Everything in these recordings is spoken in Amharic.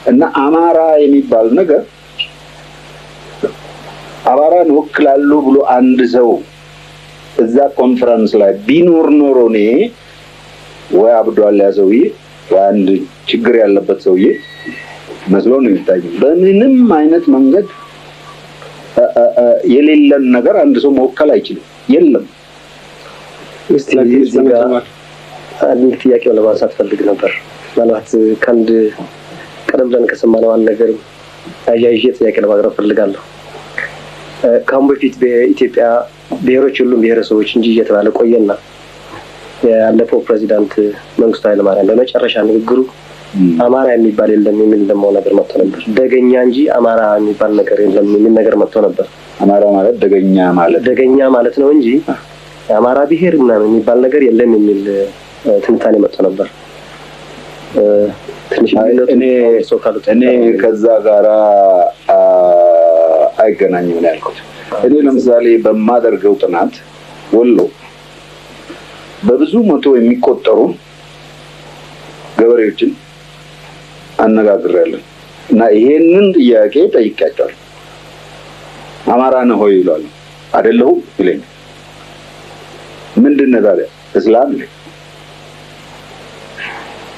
እና አማራ የሚባል ነገር አማራን ወክላለሁ ብሎ አንድ ሰው እዛ ኮንፈረንስ ላይ ቢኖር ኖሮ እኔ ወይ አብዷል ያ ሰውዬ ወይ አንድ ችግር ያለበት ሰውዬ መስሎ ነው የሚታየው። በምንም አይነት መንገድ የሌለን ነገር አንድ ሰው መወከል አይችልም። የለም። እስቲ አንድ ጥያቄ ለማንሳት ፈልግ ነበር። ማለት ከአንድ ቀደም ብለን ከሰማነው አንድ ነገር አያይዤ ጥያቄ ለማቅረብ ፈልጋለሁ። ከአሁን በፊት በኢትዮጵያ ብሔሮች ሁሉም ብሔረሰቦች እንጂ እየተባለ ቆየና ያለፈው ፕሬዚዳንት መንግስቱ ኃይለማርያም በመጨረሻ ንግግሩ አማራ የሚባል የለም የሚል ደግሞ ነገር መጥቶ ነበር። ደገኛ እንጂ አማራ የሚባል ነገር የለም የሚል ነገር መጥቶ ነበር። አማራ ማለት ደገኛ ማለት ነው እንጂ አማራ ብሔር ምናምን የሚባል ነገር የለም የሚል ትንታኔ መጥቶ ነበር። ትንሽ እኔ ከዛ ጋራ አይገናኝም ነው ያልኩት። እኔ ለምሳሌ በማደርገው ጥናት ወሎ በብዙ መቶ የሚቆጠሩ ገበሬዎችን አነጋግሬያለሁ እና ይሄንን ጥያቄ ጠይቄያቸዋለሁ። አማራ ነህ ሆይ ይላሉ። አይደለሁም ይለኛል። ምንድን ነህ ታዲያ? እስላም ነኝ።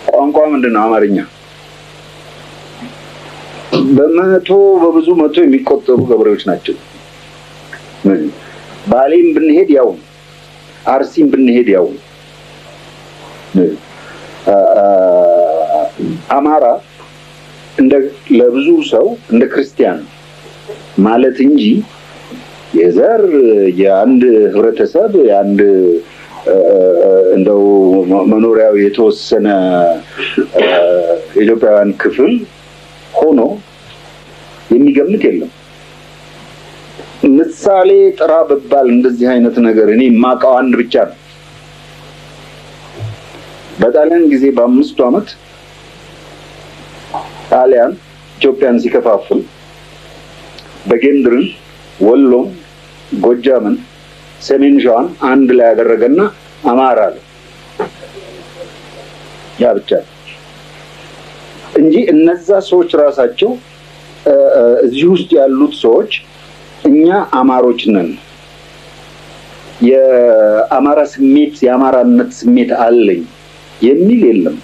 ቋንቋ ምንድን ነው? አማርኛ። በብዙ መቶ የሚቆጠሩ ገበሬዎች ናቸው። ባሌም ብንሄድ ያው፣ አርሲም ብንሄድ ያው። አማራ እንደ ለብዙ ሰው እንደ ክርስቲያን ማለት እንጂ የዘር የአንድ ህብረተሰብ የአንድ እንደው መኖሪያው የተወሰነ ኢትዮጵያውያን ክፍል ሆኖ የሚገምት የለም። ምሳሌ ጥራ በባል እንደዚህ አይነት ነገር እኔ የማውቀው አንድ ብቻ ነው። በጣሊያን ጊዜ በ5 ዓመት ጣሊያን ኢትዮጵያን ሲከፋፍል በጌምድርን፣ ወሎን፣ ጎጃምን፣ ሰሜን ሸዋን አንድ ላይ ያደረገና አማራ አለ። ያ ብቻ እንጂ እነዛ ሰዎች ራሳቸው እዚህ ውስጥ ያሉት ሰዎች እኛ አማሮች ነን፣ የአማራ ስሜት የአማራነት ስሜት አለኝ የሚል የለም።